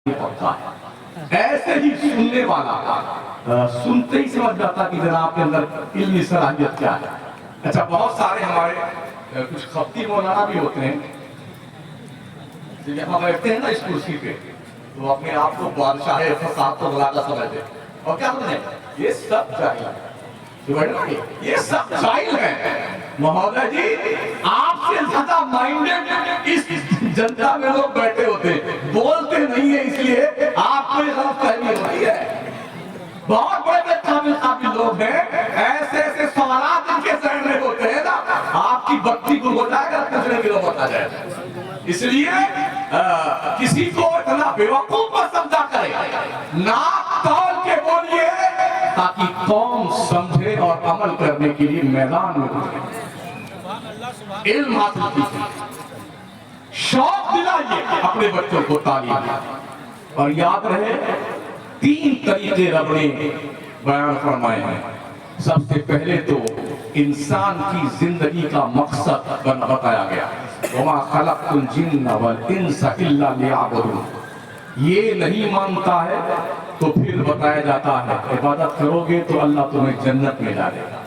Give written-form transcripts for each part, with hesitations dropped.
होता है। ऐसे ही सुनने वाला सुनते ही समझ जाता कि जनाब के अंदर इल्मी सलाहियत क्या है। अच्छा, बहुत सारे हमारे कुछ खफ्ती मौलाना भी होते हैं जो यहाँ बैठते हैं ना इस कुर्सी पे, तो अपने आप को बादशाह फसाद तो बुलाता समझते और क्या बोलते हैं, ये सब जाहिल, ये सब जाहिल है। महोदय जी, आपसे ज्यादा माइंडेड इस जनता में लोग बैठे होते, बोलते नहीं है, इसलिए आपको ये गलतफहमी होती है। बहुत बड़े काबिल लोग हैं, ऐसे ऐसे सवालात इनके जहन में होते हैं ना, आपकी बत्ती को हो जाएगा, कचरे में लोग आ जाएगा। इसलिए किसी को इतना बेवकूफ मत समझा करे, नाक तौल के बोलिए ताकि कौम समझे और अमल करने के लिए मैदान में उतरे, इल्म हासिल कीजिए, शौक दिलाइए अपने बच्चों को तालीम। और याद रहे, 3 तरीके रब ने बयान फरमाए हैं। सबसे पहले तो इंसान की जिंदगी का मकसद बताया गया, वमा खलक़तुल जिन्न वल इंसा इल्ला लियअबुदून। ये नहीं मानता है तो फिर बताया जाता है इबादत करोगे तो अल्लाह तुम्हें जन्नत में डालेगा,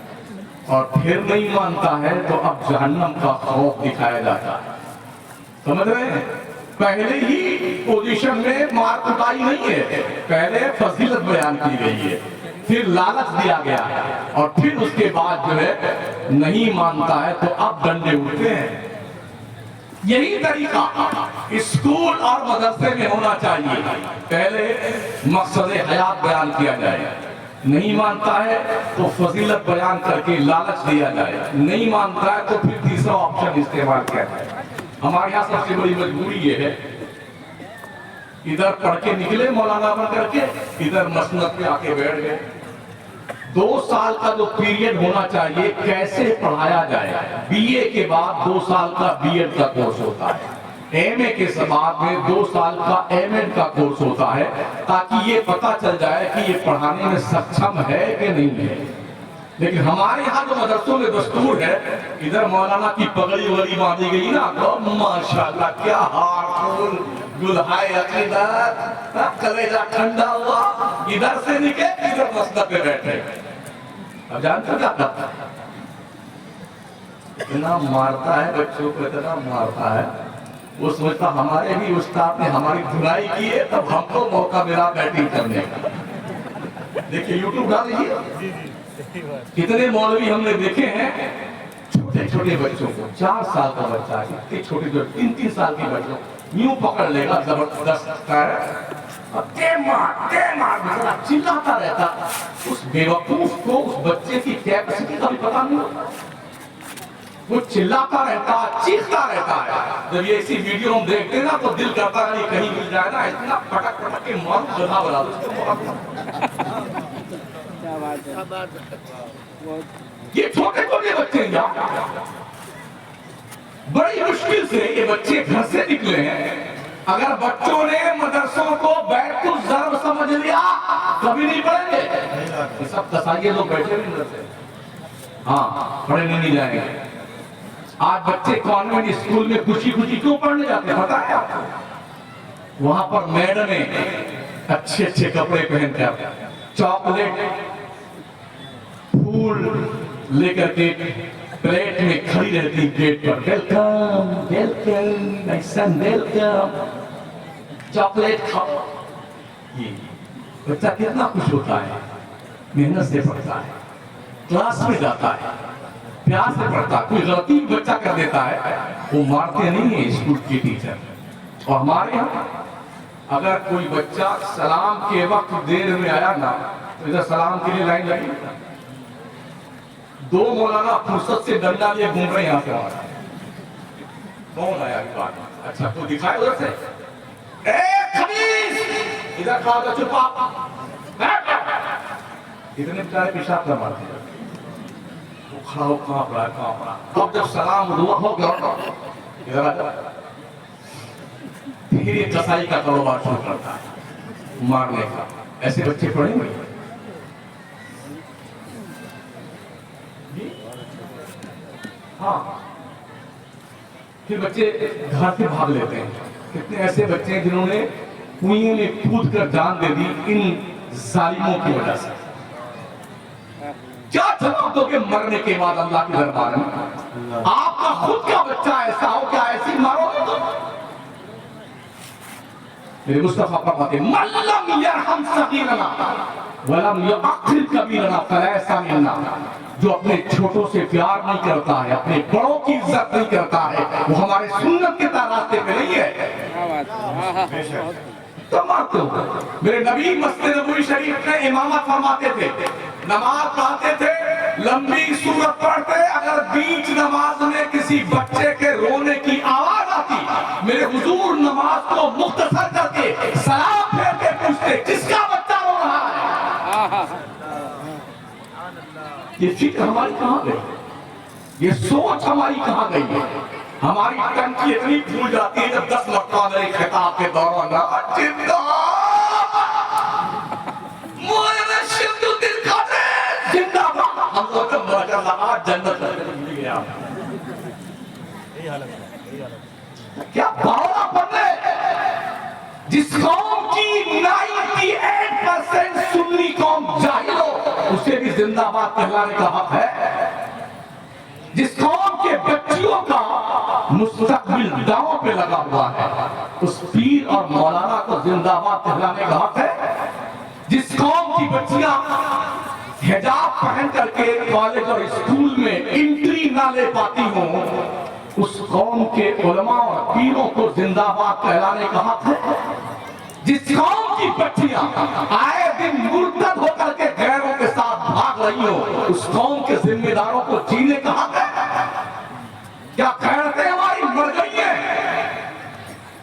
और फिर नहीं मानता है तो अब जहन्नम का खौफ दिखाया जाता है। समझ रहे हैं? पहले ही पोजीशन में मार कुटाई नहीं है, पहले फजीलत बयान की गई है, फिर लालच दिया गया है, और फिर उसके बाद जो है नहीं मानता है तो अब डंडे उठते हैं। यही तरीका स्कूल और मदरसे में होना चाहिए। पहले मकसद हयात बयान किया जाए, नहीं मानता है तो फजीलत बयान करके लालच दिया जाए, नहीं मानता है तो फिर तीसरा ऑप्शन इस्तेमाल किया जाए। हमारे यहाँ सबसे बड़ी मजबूरी ये है, इधर पढ़ के निकले मौलाना बन करके, इधर मसनद पे आके बैठ गए। 2 साल का जो पीरियड होना चाहिए, कैसे पढ़ाया जाए। बीए के बाद 2 साल का बीएड का कोर्स होता है, एमए के बाद में 2 साल का एमएड का कोर्स होता है, ताकि ये पता चल जाए कि ये पढ़ाने में सक्षम है कि नहीं है। लेकिन हमारे यहाँ जो मदरसों में दस्तूर है, इधर मौलाना की पगड़ी वगड़ी बांधी गई ना, तो माशाल्लाह क्या हारफुल दुल्हाए अकीदत, कलेजा ठंडा हुआ, इधर से निकले इधर मसनद पे बैठे। अब जानते क्या करता है, इतना मारता है बच्चों को, इतना मारता है, वो सोचता हमारे भी उस्ताद ने हमारी धुलाई की है, तब हमको मौका मिला बैटिंग करने का। देखिए यूट्यूब डाल लीजिए, कितने मौलवी हमने देखे हैं, छोटे छोटे बच्चों को, 4 साल का बच्चा, इतने छोटे जो 3-3 साल के बच्चों यूं पकड़ लेगा, जबरदस्त चिल्लाता रहता। उस बेवकूफ को, उस बच्चे की कैपेसिटी का भी पता नहीं होता, वो चिल्लाता रहता, चीखता रहता है। जब ये ऐसी वीडियो हम देखते हैं ना, तो दिल करता है कहीं मिल जाए ना, इतना पटक पटक के मारू, गधा बना दो। ये छोटे छोटे बच्चे बड़ी मुश्किल से ये बच्चे घर से निकले हैं। अगर बच्चों ने मदरसों को बैतुल ज़र्ब समझ लिया, कभी नहीं पढ़ेंगे। ये सब कसाईये लोग बैठे नहीं मदरसे, हाँ पढ़े नहीं जाएंगे। आज बच्चे कॉन्वेंट स्कूल में खुशी खुशी क्यों पढ़ने जाते हैं पता है आपको? वहां पर मैडमें अच्छे अच्छे कपड़े पहनकर, चॉकलेट फूल लेकर के प्लेट में खड़ी रहती गेट पर, welcome welcome my son welcome, chocolate खाओ। ये बच्चा कितना खुश होता है, मेहनत से पढ़ता है, क्लास में जाता है, प्यार से पढ़ता है। कोई गलती भी बच्चा कर देता है, वो मारते नहीं है स्कूल के टीचर। और हमारे यहाँ अगर कोई बच्चा सलाम के वक्त देर में आया ना, तो इधर सलाम के लिए लाइन लगी, 2 मौलाना फुर्सत से डंडा लिए घूम रहे हैं यहाँ से। कौन आया इस बात? अच्छा तो दिखाए उधर से, इधर खा दो, चुप इतने बेचारे पेशाब कर मारते हैं। वो खड़ा हो, कांप रहा। अब जब सलाम दुआ हो गया, इधर आ जाओ, फिर ये कसाई का कारोबार शुरू करता है, मारने का। ऐसे बच्चे पढ़ेंगे? हाँ, फिर बच्चे घर से भाग लेते हैं। कितने ऐसे बच्चे हैं जिन्होंने कुएं में कूद कर जान दे दी इन जालिमों की वजह से। क्या जवाब दोगे मरने के बाद अल्लाह के दरबार में? आपका खुद का बच्चा ऐसा हो, क्या ऐसी मारोगे तो? मेरे मुस्तफा फरमाते मल्लम यरहम सगीरना वलम युअक्खिर कबीरना फलैसा मिन्ना। जो अपने छोटों से प्यार नहीं करता है, अपने बड़ों की इज्जत नहीं करता है, वो हमारे सुन्नत के रास्ते पे नहीं है। तो मारते हो। मेरे नबी मस्जिद नबवी शरीफ में इमामत फरमाते थे, नमाज पढ़ाते थे, लंबी सूरत पढ़ते, अगर बीच नमाज में किसी बच्चे के रोने की आवाज आती, मेरे हुजूर नमाज को मुख्तसर करके सलाम फेर के पूछते किसका बच्चा रो रहा है। ये फिक्र हमारी कहां गई? ये सोच हमारी कहां गई है? हमारी टंकी इतनी फूल जाती है जब 10 मरतबा मेरे खिताब के दौरान क्या बावला बनने जिस कौम की 98% सुन्नी कौम जाहिल हो, उसे भी जिंदाबाद कहलाने का हक है। जिस कौम के बच्चियों का मुस्तकबिल दांव पे लगा हुआ है, उस पीर और मौलाना को जिंदाबाद कहलाने का हक है। जिस कौम की बच्चियां हिजाब पहन करके कॉलेज और स्कूल में एंट्री ना ले पाती हों, उस कौम के उलमा और पीरों को जिंदाबाद कहलाने का हक है। जिस कौम की बच्चियां आए दिन मुर्तद होकर के गैरों के साथ भाग रही हो, उस कौम के जिम्मेदारों को जीने का हक है। क्या खैरतें हमारी मर गई हैं?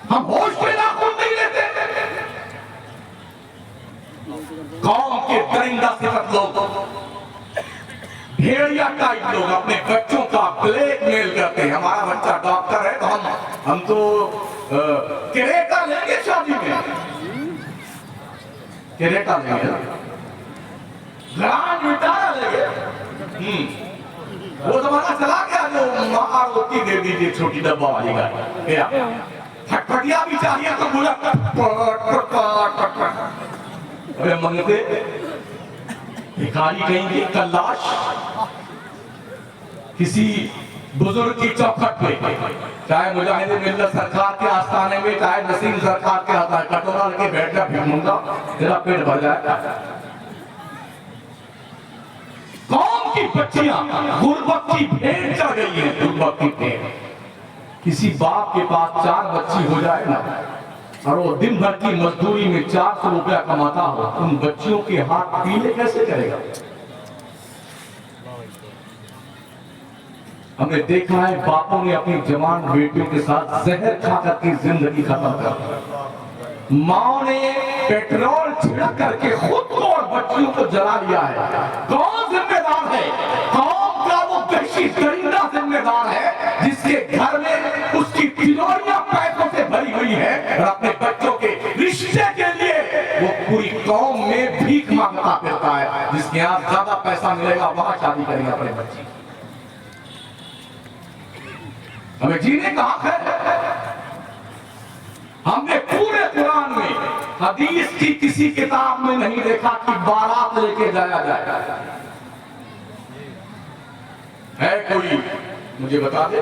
हम होश में नाखून नहीं लेते। कौम के दरिंदा सिफत लोग, भेड़िया टाइप लोग अपने बच्चों का ब्लैकमेल करते हैं। हमारा बच्चा डॉक्टर है तो हम तो क्रेटा लेंगे शादी में, क्रेटा लेंगे, ग्रांड विटारा लेंगे। वो जमाना चला गया जो मारुति दे दीजिए छोटी डब्बा वाली गाड़ी, फटफटिया भी चाहिए तो बोला अरे मंगते भिखारी कहेंगे कल्लाश किसी बुजुर्ग की चौखट पे, चाहे मुजाहिद मिल्लत सरकार के आस्थाने में, चाहे नसीम सरकार के आस्थाने, कटोरा लेके बैठ जा भिखमंगा, तेरा पेट भर जाए। कौम की बच्चियां गुर्बत की भेंट चढ़ गई है, गुर्बत की भेंट। किसी बाप के पास 4 बच्ची हो जाए ना, और वो दिन भर की मजदूरी में 400 रुपया कमाता हो, उन बच्चियों के हाथ पीले कैसे करेगा? हमने देखा है बापों ने अपनी जवान बेटियों के साथ जहर खाकर की जिंदगी खत्म कर दी। माओ ने पेट्रोल छिड़क करके खुद को और बच्चियों को जला लिया है। कौन जिम्मेदार है? कौम का वो वहशी दरिंदा जिम्मेदार है जिसके घर में उसकी तिजोरियां पैसों से भरी हुई है और अपने बच्चों के रिश्ते के लिए वो पूरी कौम में भीख मांगता फिरता है। जिसके यहाँ ज्यादा पैसा मिलेगा वहां शादी करेंगे अपने बच्चे। हमें जीने का हक है। हमने पूरे कुरान में हदीस की किसी किताब में नहीं देखा कि बारात लेके जाया जाए। है कोई मुझे बता दे?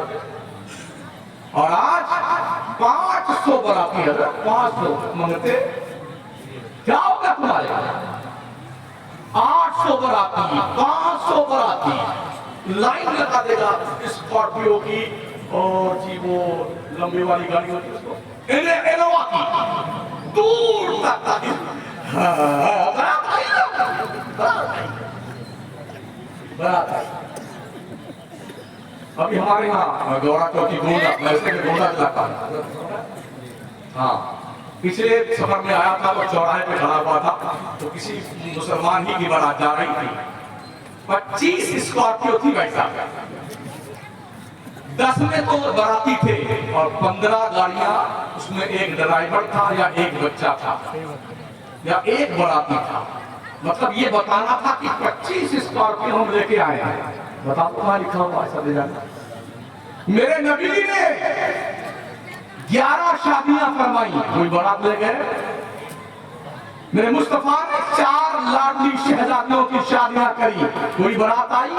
और आज 500 बराती है, 500 मंगते क्या होगा तुम्हारे? 800 बराती, 500 बराती लाइन लगा देगा स्कॉर्पियो की और जी वो लंबी वाली गाड़ी होती है उसको इनोवा की, दूर तक बारात। अभी हमारे यहाँ गौरा चौकी गोंडा इलाका, हाँ पिछले सफर में आया था तो चौराहे पे खड़ा हुआ था तो किसी मुसलमान ही की बारात जा रही थी। 25 स्कॉर्पियो थी भाई साहब, 10 में तो बाराती थे और 15 गाड़ियां, उसमें एक ड्राइवर था या एक बच्चा था या एक बाराती था। मतलब ये बताना था कि 25 स्कॉर्पियो हम लेके आए हैं। बताओ कहाँ लिखा हुआ ऐसा ले जाना? मेरे नबी ने 11 शादियां फरमाई। कोई बारात ले गए मेरे मुस्तफा ने 4 लाडली शहजादियों की शादियां करी, कोई बारात आई?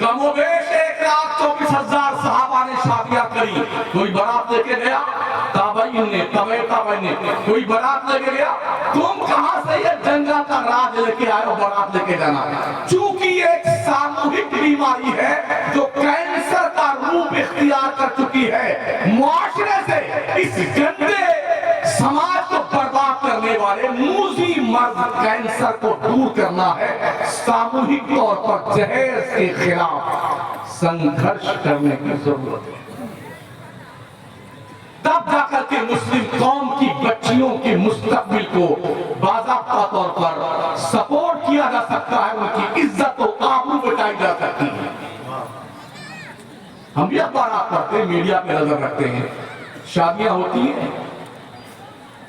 कमोबेश 1,24,000 सहाबा ने शादियां करी, कोई बारात लेके गया? ताबईन ने, तबे ताबईन ने, कोई बारात लेके गया? तुम कहां से ये जंगा का राज लेके आए हो बारात लेके जाना? चूंकि एक सामूहिक बीमारी है जो कैंसर का रूप इख्तियार कर चुकी है, मुआशरे से इस गंदे समाज को बर्बाद करने वाले मूजी मर्द कैंसर को दूर करना है। सामूहिक तौर पर जहर के खिलाफ संघर्ष करने की जरूरत है, तब जाकर के मुस्लिम कौम की बच्चियों के मुस्तकबिल को बाज़ाब्ता तौर पर सपोर्ट किया जा सकता है, उनकी इज्जत और आबरू बचाई जा सकती है। हम भी अखबार पढ़ते हैं, मीडिया पे नजर रखते हैं, शादियां होती हैं,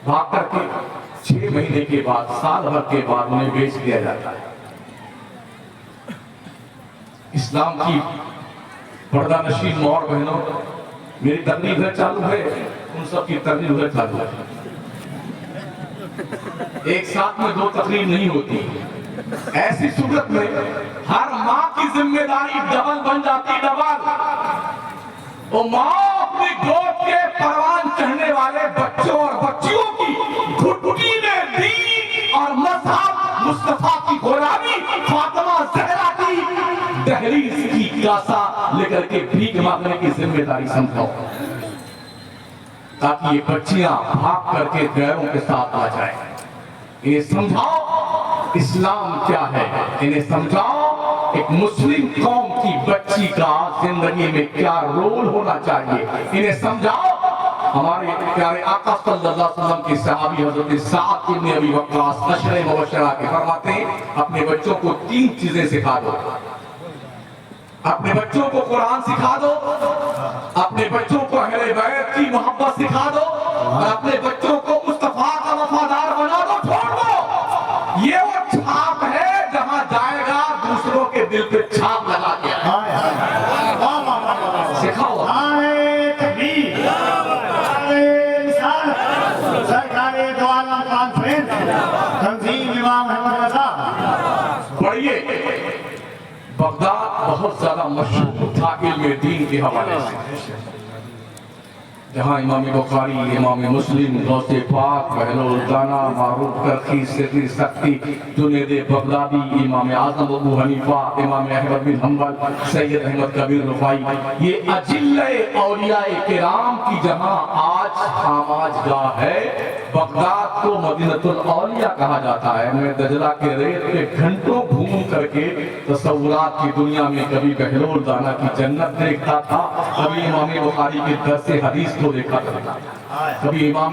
भाग करके 6 महीने के बाद, साल भर के बाद उन्हें बेच दिया जाता है। इस्लाम की पर्दा नशीन मौर बहनों, मेरी तकलीफ है चालू है, उन सब की तकलीफ है चालू है। एक साथ में 2 तकलीफ नहीं होती। ऐसी सूरत में हर माँ की जिम्मेदारी डबल बन जाती, डबल। वो माँ अपनी गोद के परवान चढ़ने वाले बच्चों और बच्चियों की घुटनी में दीन और मज़हब मुस्तफा की गुलामी फातिमा ज़हरा की दहलीज की कासा लेकर के भीख मांगने की जिम्मेदारी समझाओ, ताकि ये बच्चियां भाग करके गैरों के साथ आ जाए। इन्हें समझाओ इस्लाम क्या है, इन्हें समझाओ एक मुस्लिम कौम की बच्ची का जिंदगी में क्या रोल होना चाहिए, इन्हें समझाओ। हमारे प्यारे आका सल्लल्लाहु अलैहि वसल्लम के सहाबी हज़रत साद इब्न अबी वक्कास अशरे मुबश्शरा के फरमाते हैं, अपने बच्चों को 3 चीजें सिखा दो। अपने बच्चों को कुरान सिखा दो, अपने बच्चों को अहले बैत की मोहब्बत सिखा दो, और अपने बच्चों को मुस्तफा का वफादार बना दो, छोड़ दो। ये वो छाप है जहां जाएगा दूसरों के दिल पे छाप लगा के सिखाओ। पढ़िए, बगदाद बहुत ज्यादा मशहूर था इल्म दीन के हवाले से, जहाँ इमाम बुखारी, इमाम मुस्लिम, गौसे पाक, बहलोदाना, मारूफ करखी, सिद्दी सख्ती, जुनैद बगदादी, इमाम आज़म अबू हनीफा, इमाम अहमद बिन हम्बल, सैयद अहमद कबीर रुफाई, ये अजिल्ले औलियाए किराम की जहाँ आज आमाजगाह है। बगदाद को मदीनतुल औलिया कहा जाता है। मैं दजला के रेत पे घंटों घूम करके तसव्वुरात की दुनिया में कभी बहलोल दाना की जन्नत देखता था, कभी इमाम बुखारी के दर्स हदीस को देखा करता था, कभी इमाम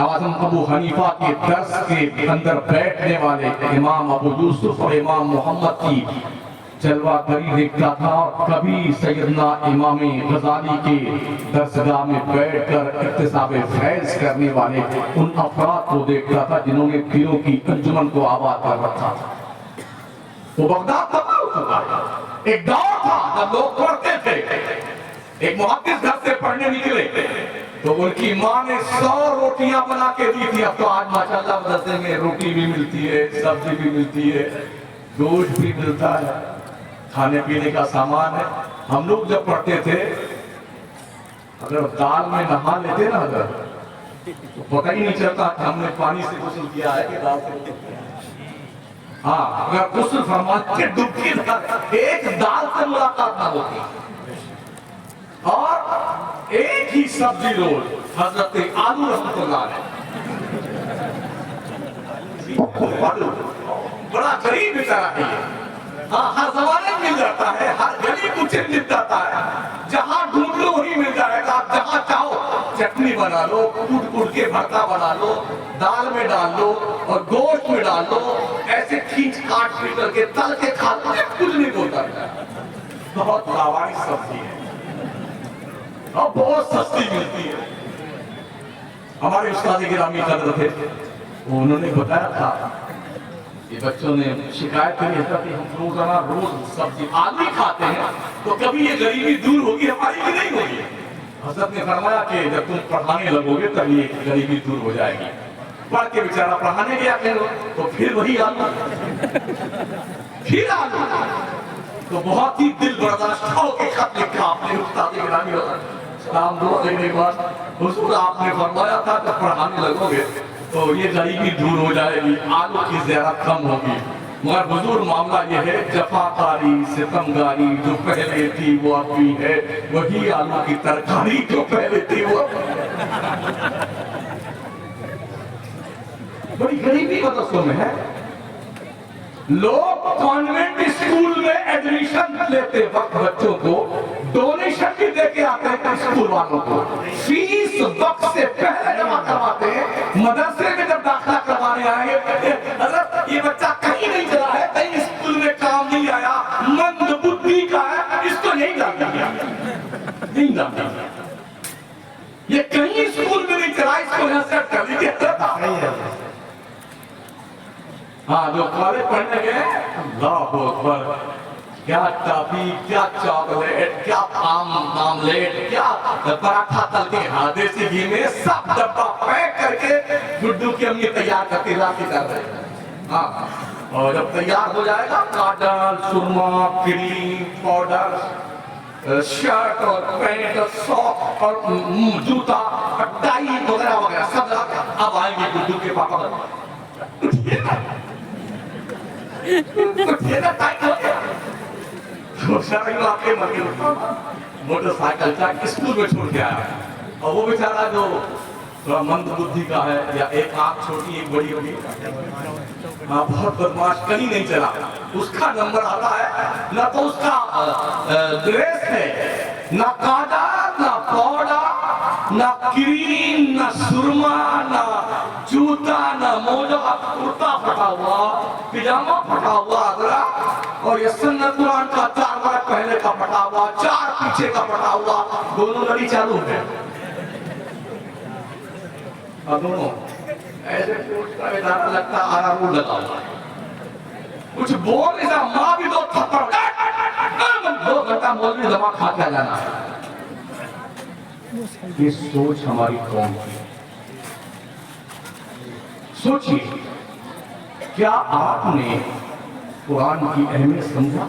आज़म अबू हनीफा के दर्स के अंदर बैठने वाले इमाम अबू यूसुफ और इमाम मोहम्मद की जलवागरी देखता था, और कभी सैयदना इमाम गजाली के दरसगाह में बैठकर इक्तिसाबे फैज़ करने वाले उन अफराद को देखता था जिन्होंने पीरों की अंजुमन को आबाद कर रखा था। तो बगदाद तबाह हो चुका है। एक दौर था जब लोग पढ़ते थे, एक मुहद्दिस घर से पढ़ने निकले तो उनकी माँ ने 100 रोटियां बना के दी थी। अब तो आज माशाल्लाह मदरसे में रोटी भी मिलती है, सब्जी भी मिलती है, गोश्त भी मिलता है, खाने पीने का सामान है। हम लोग जब पढ़ते थे, अगर दाल में नहा लेते ना अगर, तो पता ही नहीं चलता कि हमने पानी से गुस्ल किया है कि दाल से। हाँ, अगर गुस्ल फरमा के डुबकी एक दाल से मुलाकात ना होती, और एक ही सब्जी रोल हजरत आलू रहमतुल्लाह अलैह, बड़ा गरीब बेचारा है ये। हाँ, हर जमाने में मिल जाता है, हर गली कुछ मिल जाता है, जहाँ ढूंढ लो वही मिल जाएगा। आप जहाँ चाहो चटनी बना लो, कूट कूट के भरता बना लो, दाल में डाल लो और गोश्त में डाल लो, ऐसे खींच काट पीट करके तल के खा लो, कुछ नहीं बोलता। बहुत लावारिस सब्जी है और बहुत सस्ती मिलती है। हमारे उस्ताद गिरामी कदर थे, उन्होंने बताया था, ये बच्चों ने शिकायत करी है कि हम रोजाना रोज सब्जी आलू खाते हैं, तो कभी ये गरीबी दूर होगी हमारी भी नहीं होगी। हज़रत ने फरमाया कि जब तुम पढ़ाने लगोगे तब ये गरीबी दूर हो जाएगी। पढ़ के बेचारा पढ़ाने गया कहीं तो फिर वही आलू, फिर आलू। तो बहुत ही दिल बर्दाश्त होकर खत लिखा आपने उस्ताद गिरामी होता सलाम दो देने के बाद हुजूर आपने फरमाया था जब पढ़ाने लगोगे तो ये गरीबी दूर हो जाएगी, आलू की ज़रूरत कम होगी। मगर हुजूर मामला ये है जफाकारी सितमगारी जो पहले थी वो अब भी है, वही आलू की तरकारी जो पहले थी वो। बड़ी गरीबी मदरसों में है। लोग कॉन्वेंट स्कूल में एडमिशन लेते वक्त बच्चों को डोनेशन भी देके आते हैं स्कूल वालों को, फीस वक्त से पहले जमा करवाते हैं। मदरसे में जब दाखिला करवाने आएंगे अगर ये बच्चा कहीं नहीं चला है, कहीं स्कूल में काम नहीं आया, मंद बुद्धि का है, इसको नहीं डाल दिया, नहीं डाल दिया। ये कहीं स्कूल में नहीं चला, इसको यहाँ सेट कर लीजिए। हाँ जो कॉलेज पढ़ने गए अल्लाहु अकबर, क्या टॉफी, क्या चॉकलेट, क्या आमलेट, क्या पराठा तल के देसी घी में सब डब्बा पैक करके गुड्डू की अम्मी तैयार करके लाती कर रहे हैं। हाँ और जब तैयार हो जाएगा काजल, सुरमा, क्रीम पाउडर, शर्ट और पैंट और सॉक्स और जूता टाई वगैरह वगैरह सब अब आएंगे गुड्डू के पापा मोटरसाइकिल चाहे स्कूल में छोड़ के आया और वो बेचारा जो थोड़ा मंद बुद्धि का है या एक आंख छोटी एक बड़ी होगी, हाँ बहुत बदमाश, कहीं नहीं चला, उसका नंबर आता है। ना तो उसका ड्रेस है, ना काजल, ना पाउडर, ना क्रीम, ना सुरमा, ना जूता, ना मोजा, कुर्ता फटा हुआ, पिजामा फटा हुआ अगला, और ये सुन्नत कुरान का 4 बार पहले का फटा हुआ, 4 पीछे का फटा हुआ, दोनों लड़ी चालू है। और दोनों ऐसे का इशारा लगता आराम लगा हुआ है, कुछ बोल नहीं, माँ भी 2 थप्पड़, 2 घंटा मौलवी दवा खा के जाना। ये सोच हमारी कौन की? सोचिए, क्या आपने कुरान की अहमियत समझा?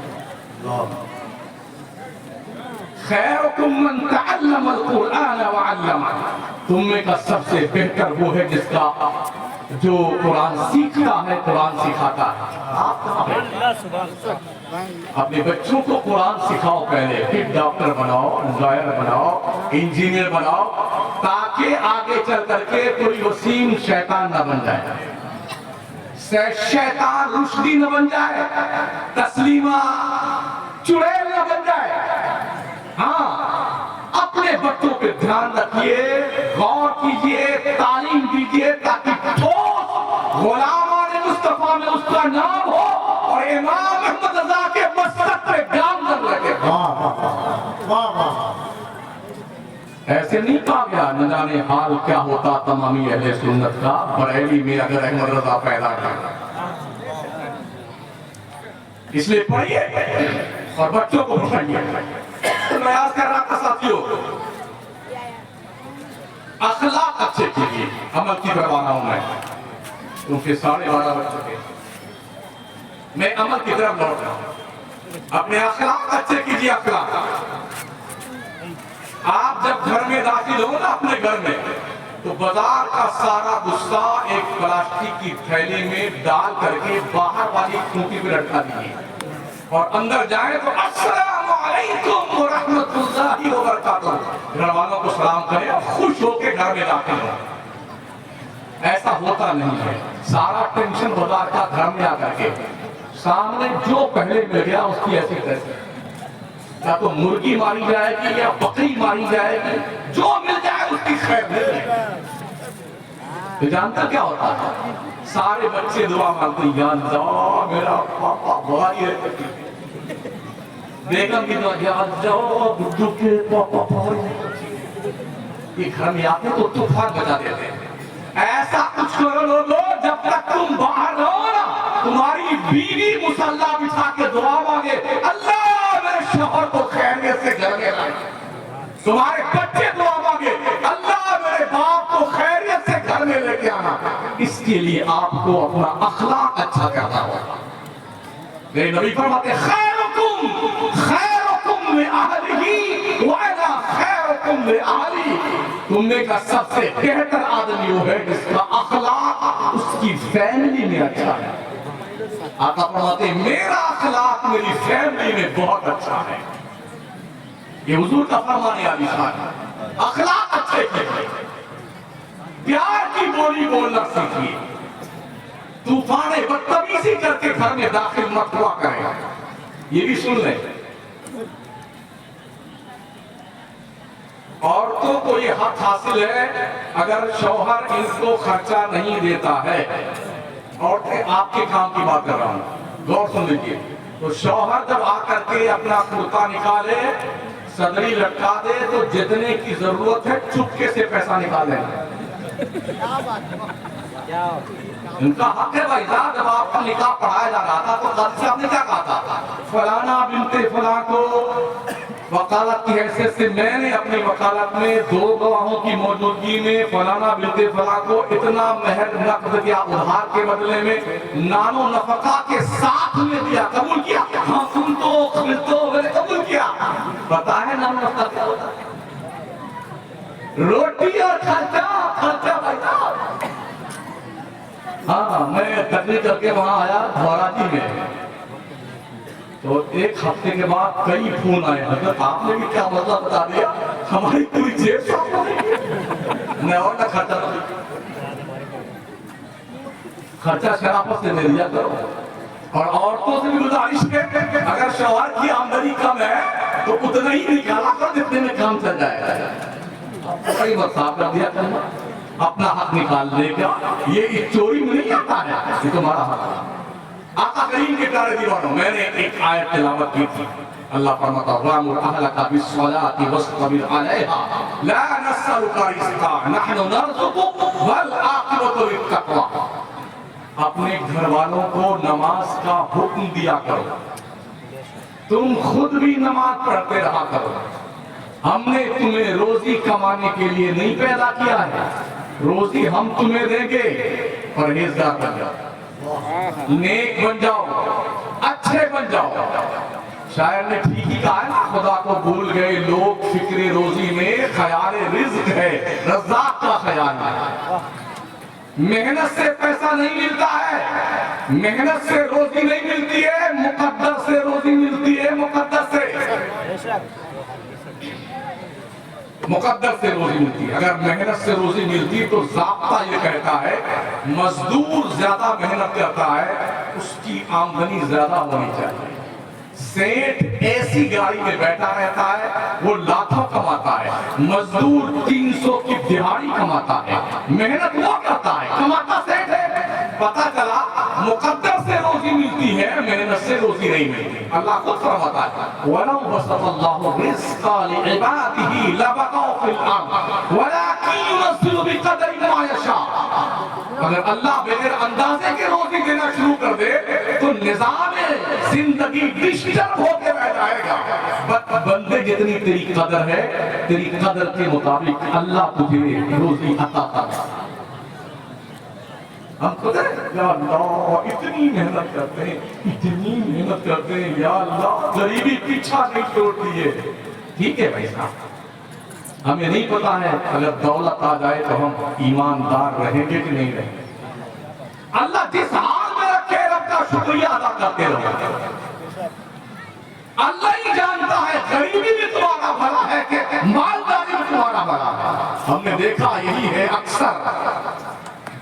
खैरुकुम मन तअल्लमल कुरान व अल्लमह, तुम में का सबसे बेहतर वो है जिसका जो कुरान सीखता है, कुरान सिखाता है। आप अपने बच्चों को कुरान सिखाओ पहले, फिर डॉक्टर बनाओ, लॉयर बनाओ, इंजीनियर बनाओ, ताकि आगे चल करके कोई वसीम शैतान न बन जाए, शैतान रुश्दी न बन जाए, तस्लीमा चुड़ैल न बन जाए। हाँ, अपने बच्चों पे ध्यान रखिए, गौर कीजिए, तालीम दीजिए, ताकि ठोस गुलाम मुस्तफा में उसका नाम हो और इमाम अहमद रजा के मस्तक पे गाम कर लगे। ऐसे नहीं कहा गया न जाने हाल क्या होता तमामी अहले सुन्नत का बरेली में अगर अहमद रजा पैदा करना। इसलिए पढ़िए और बच्चों को पढ़ाइए। मैं आज कह रहा था साथियों, अखलाक अच्छे कीजिए, अमल की करवाना हूं मैं, क्योंकि 12:30 बज चुके, मैं अमल की तरफ लौट रहा हूं। अपने अखलाक अच्छे कीजिए। अखलाक, आप जब घर में दाखिल हो ना अपने घर में, तो बाजार का सारा गुस्सा एक प्लास्टिक की थैली में डाल करके बाहर वाली खूंटी पे लटका दीजिए और अंदर जाए तो अस्सलामु अलैकुम व रहमतुल्लाहि व बरकातुहू, घर वालों को सलाम करें और खुश होकर घर में दाखिल हो। ऐसा होता नहीं है, सारा टेंशन बाजार का घर में आकर के सामने जो पहले मिल गया उसकी ऐसी तैसी, या तो मुर्गी मारी जाएगी या बकरी मारी जाएगी, जो मिल जाए उसकी खैर मिल जाएगी। तो जानता क्या होता है, सारे बच्चे दुआ मांगते हैं, या अल्लाह मेरा पापा भाई है, बेगम की दुआ, या अल्लाह गुड्डू के पापा भाई। ये घर में आते तो तूफान बजा देते हैं। ऐसा कुछ करो लोगों, जब तक तुम बाहर रहो ना, तुम्हारी बीवी मुसल्ला बिछा के दुआ मांगे, अल्लाह मेरे शौहर को खैरियत से घर में लाए। तुम्हारे बच्चे दुआ मांगे, अल्लाह मेरे बाप को खैरियत से घर में लेके आना। इस आपको अपना अखलाक अच्छा करना होगा। मेरे नबी फरमाते खैरुकुम लिअहलिही व अना खैरुकुम लिअहली। तुमने का सबसे बेहतर आदमी वो है जिसका अखलाक उसकी फैमिली में अच्छा है। आका फरमाते मेरा अखलाक मेरी फैमिली में बहुत अच्छा है। ये हुजूर का फरमाने वाली शान है। अखलाक अच्छे कीजिए, प्यार की बोली बोलना सीखिए, तूफान बदतमीजी करके घर में दाखिल मत हुआ करें। ये भी सुन लें, औरतों को ये हक हासिल है अगर शौहर इनको खर्चा नहीं देता है, औरतें आपके काम की बात कर रहा हूं, गौर सुन लीजिए। तो शौहर जब आकर के अपना कुर्ता निकाले, सदरी लटका दे, तो जितने की जरूरत है चुपके से पैसा निकाले। इनका हक है भाई साहब। जब आपका निकाह पढ़ाया जा रहा था तो गाजी साहब ने क्या कहा था, फलाना बिनते फलां को वकालत की हैसियत से मैंने अपनी वकालत में 2 गवाहों की मौजूदगी में फलाना बिनते फलां को इतना महर नकद दिया, उधार के बदले में नानो नफका के साथ में दिया। कबूल किया? हाँ तुम तो मैंने कबूल किया। पता है नानो नफका क्या होता है? रोटी और खर्चा भाई साहब। हाँ, मैं तकलीफ करके वहां आया धौराजी में, तो 1 हफ्ते के बाद कई फोन आए, हजरत आपने भी क्या मतलब बता दिया, हमारी पूरी जेब साफ हो गई। मैं और ना खर्चा शराफत से ले लिया करो। और औरतों से भी गुजारिश है, अगर शौहर की आमदनी कम है तो उतना ही निकाला कर जितने में काम चल जाएगा। कई बार साफ कर दिया करना, अपना हक निकाल लेगा। ये चोरी में नहीं आता है, ये तुम्हारा हक है। आका करीम के प्यारे दीवानों, मैंने एक आयत तिलावत की थी। अल्लाह फरमाता है वअमुर अहलका बिस्सलाति वस्तबिर अलैहा ला नस्अलुका रिज़्क़ा नहनु नरज़ुकुक वल आक़िबतु लित्तक़वा। अपने घर वालों को नमाज का हुक्म दिया करो, तुम खुद भी नमाज पढ़ते रहा करो। हमने तुम्हें रोजी कमाने के लिए नहीं पैदा किया है, रोजी हम तुम्हें देंगे। परहेजगार बन जाओ, नेक बन जाओ, अच्छे बन जाओ। शायर ने ठीक ही कहा है ना, खुदा को भूल गए लोग फिक्रे रोजी में, ख्याल रिज़्क़ है रज़्ज़ाक़ का ख्याल है। मेहनत से पैसा नहीं मिलता है, मेहनत से रोजी नहीं मिलती है, मुकद्दर से रोजी मिलती है। मुकद्दर से रोजी मिलती है। अगर मेहनत से रोजी मिलती तो ज़ाब्ता ये कहता है मजदूर ज्यादा मेहनत करता है उसकी आमदनी ज्यादा होनी चाहिए। सेठ ऐसी गाड़ी में बैठा रहता है वो लाखों कमाता है, मजदूर 300 की दिहाड़ी कमाता है। मेहनत वो करता है, कमाता सेठ है। पता चला मुकद्दर से रोजी मिलती है, मेहनत से रोजी नहीं मिलती। अल्लाह खुद फरमाता है वलौ बसतल्लाहु रिज़्क़ा लिइबादिही लबगौ फिल अर्द वलाकिन युनज़्ज़िलु बिक़दरि मा यशा। अगर अल्लाह बगैर अंदाजे के रोजी देना शुरू कर दे तो निज़ाम जिंदगी डिस्टर्ब होके रह जाएगा। बंदे जितनी तेरी कदर है, तेरी कदर के मुताबिक अल्लाह तुझे रोजी अता करता है। हम खुद या अल्लाह इतनी मेहनत करते हैं, इतनी मेहनत करते हैं, या अल्लाह गरीबी पीछा नहीं छोड़ती है। ठीक है भाई साहब, हमें नहीं पता है अगर दौलत आ जाए तो हम ईमानदार रहेंगे कि नहीं रहेंगे। अल्लाह जिस हाल में रखे रब का शुक्रिया अदा करते रहो। अल्लाह ही जानता है गरीबी भी तुम्हारा भला है कि मालदारी भी तुम्हारा भला है। हमने देखा यही है अक्सर,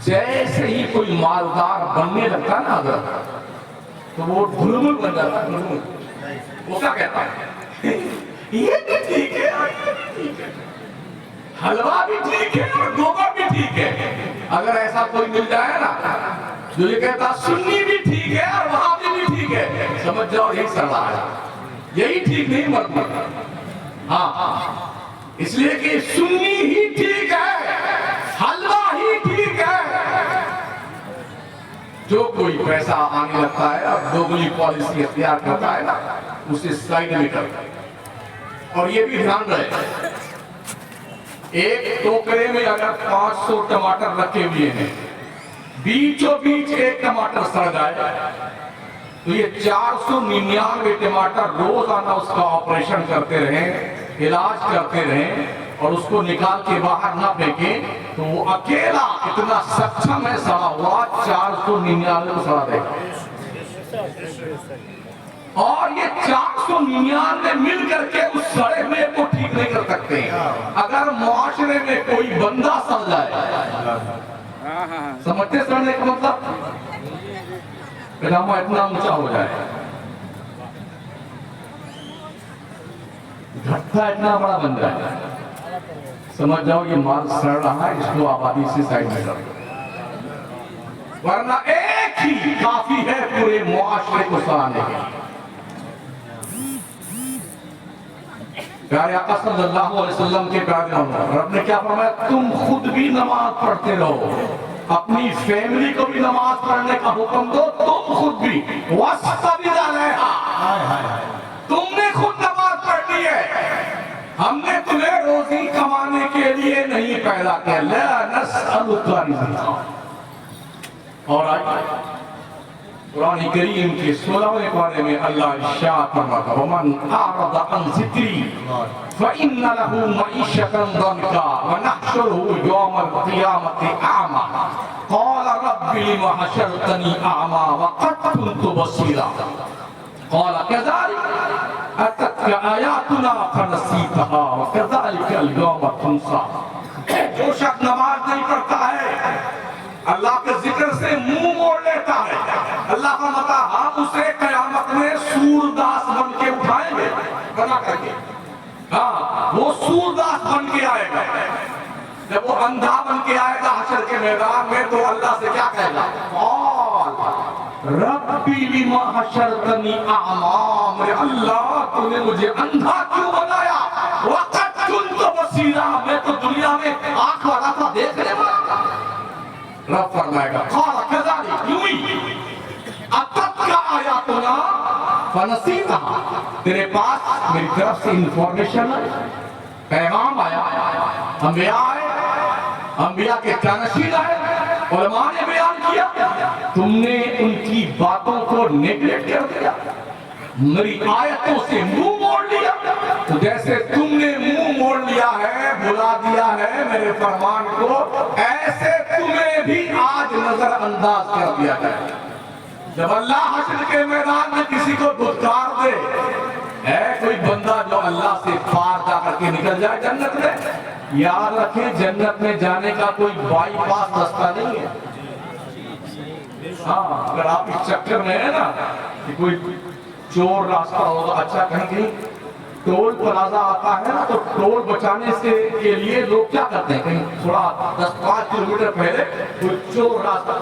जैसे ही कोई मालदार बनने लगता ना अगर, तो वो ढुलमुल बन जाता है। वो क्या कहता है ये भी ठीक है, हलवा भी ठीक है और गोबर भी ठीक है। अगर ऐसा कोई मिल जाए ना जो ये कहता सुन्नी भी ठीक है और वहाबी भी ठीक है, समझ जाओ यही सलाह है, यही ठीक नहीं मतलब। हाँ, इसलिए कि सुन्नी ही ठीक है, हलवा ही ठीक है। जो कोई पैसा आने लगता है अब दोगुनी पॉलिसी अख्तियार करता है ना, उसे साइड में करता है। और ये भी ध्यान रहे, एक टोकरे में अगर 500 टमाटर रखे हुए हैं बीचों बीच एक टमाटर सड़ जाए तो ये 499 टमाटर रोजाना उसका ऑपरेशन करते रहें, इलाज करते रहें और उसको निकाल के बाहर ना फेंके, तो वो अकेला इतना सक्षम है सड़ा हुआ 499 को सड़ा देगा। और ये 499 मिल करके उस सड़े हुए को ठीक नहीं कर सकते। अगर मुआशरे में कोई बंदा सड़ जाए, समझते सड़ने का मतलब, पजामा इतना ऊंचा हो जाए, घट्टा इतना बड़ा बन जाए, समझ जाओ ये माल सड़ रहा है, इसको आबादी से साइड में कर दो, वरना एक ही काफी है पूरे मुआशरे को सड़ाने के लिए। प्यारे आका सल्लल्लाहु अलैहि वसल्लम के प्यारे रब ने क्या फरमाया, तुम खुद भी नमाज पढ़ते रहो, अपनी फैमिली को भी नमाज पढ़ने का हुक्म दो, तुम खुद भी तुमने खुद नमाज पढ़नी है। हमने तुम्हें रोजी कमाने के लिए नहीं पैदा किया। और कुरान करीम के 16वें पारे में अल्लाह इरशाद फरमाता है, वमन अअरदा अन ज़िक्री फइन्न लहू मईशतन दंका व नहशुरुहु यौमल क़ियामति अअमा क़ाल रब्बि लिमा हशरतनी अअमा व क़द कुन्तु बसीरा क़ाल कज़ालिक अततका आयातुना फनसीतहा व कज़ालिकल यौम तुनसा। जो शख्स नमाज नहीं पढ़ता है, अल्लाह के जिक्र से मुंह मोड़ लेता है, अल्लाह का मता हम उसे कयामत में सूरदास बन के उठाएंगे, बना करके। हाँ, वो सूरदास बन के आएगा। जब वो अंधा बन के आएगा हशर के मैदान में, तो अल्लाह से क्या कहेगा, रब्बी लिमा हशरतनी अअमा, मेरे अल्लाह तूने मुझे अंधा क्यों बनाया, वक़द कुन्तु बसीरा, मैं तो दुनिया में आंख वाला था, देखने वाला था। रब फरमाएगा क़ाल कज़ालिक, यूं ही अततका आयातुना फनसीतहा, तेरे पास मेरी तरफ से इंफॉर्मेशन है, पैगाम आया, अंबिया आए, अंबिया के जानशीन आए, उलमा ने बयान किया, तुमने उनकी बातों को नेगलेक्ट कर दिया, मेरी आयतों से मुंह मोड़ लिया। तो जैसे तुमने मुंह मोड़ लिया है, भुला दिया है मेरे फरमान को, ऐसे तुम्हें भी आज नजरअंदाज कर दिया जाए। जब अल्लाह हश्र के मैदान में किसी को धुतकार दे, है कोई बंदा जो अल्लाह से पार जा करके निकल जाए जन्नत में, याद रखें जन्नत में जाने का कोई बाईपास रास्ता नहीं है। हाँ, अगर आप इस चक्कर में है ना कि कोई चोर रास्ता होगा, अच्छा कहीं कहीं टोल प्लाजा आता है ना, तो टोल बचाने से के लिए लोग क्या करते हैं, कहीं थोड़ा 10-5 किलोमीटर पहले कोई चोर रास्ता,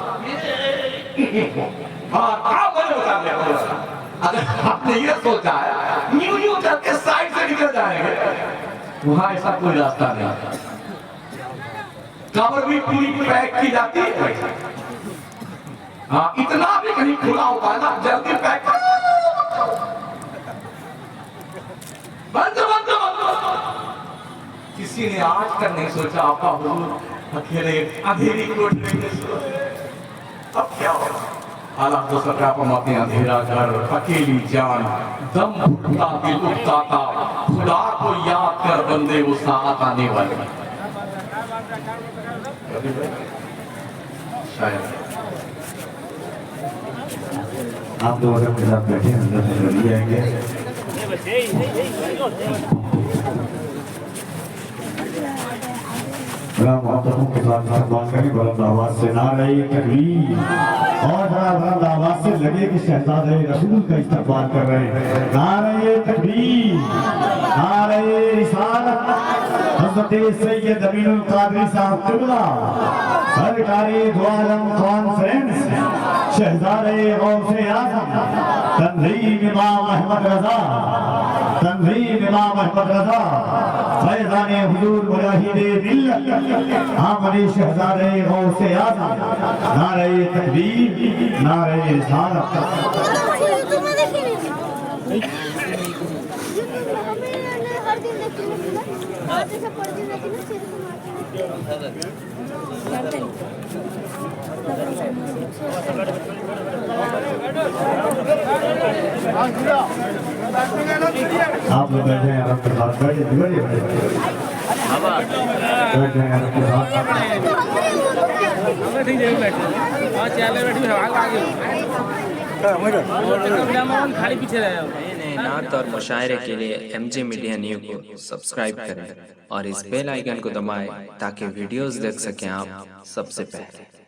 हाँ मैंने बता दिया। अगर आपने ये सोचा है न्यू न्यू करके साइड से निकल जाएंगे, वहां ऐसा कोई रास्ता नहीं। कब्र भी पूरी पैक की जाती है। हाँ, इतना भी कहीं खुला होता है ना, जल्दी पैक कर बंद बंद बंद। किसी ने आज तक नहीं सोचा आपका हुजूर अकेले अंधेरी कोठरी में सो, अब क्या होगा। हालात तो सरकार फरमाते हैं, अंधेरा घर, अकेली जान, दम घुटता दिल उकताता, खुदा को याद कर बंदे वो साथ आने वाले। शायद आप लोग अगर मेरे साथ बैठे अंदर से चली आएंगे। बड़ा मोहब्बतों के साथ बात करें, बुलंद आवाज से नारे तकबीर, और बड़ा बुलंद आवाज से लगे कि शहजादे रसूल का इस्तकबाल कर रहे हैं। नारे तकबीर, नारे रिसालत, हज़रत सैयद अमीनुल कादरी साहब किबला, सरकारी दो आलम कॉन्फ्रेंस, शहजादे गौसे आज़म, तंज़ीम इमाम अहमद रज़ा, तंज़ीम इमाम अहमद रज़ा, फैज़ाने हुज़ूर मुजाहिदे मिल्लत, आमने शहजादे गौसे आज़म, नारे तकबीर, नारे रिसालत। हर दिन आप लोग बैठे हैं आराम के साथ, बैठिए बैठिए बैठे हैं आराम के साथ। खाली पीछे रहे नात और मुशायरे के लिए MJ मीडिया न्यू को सब्सक्राइब करें और इस बेल आइकन को दबाएं ताकि वीडियोस देख सकें आप सबसे पहले।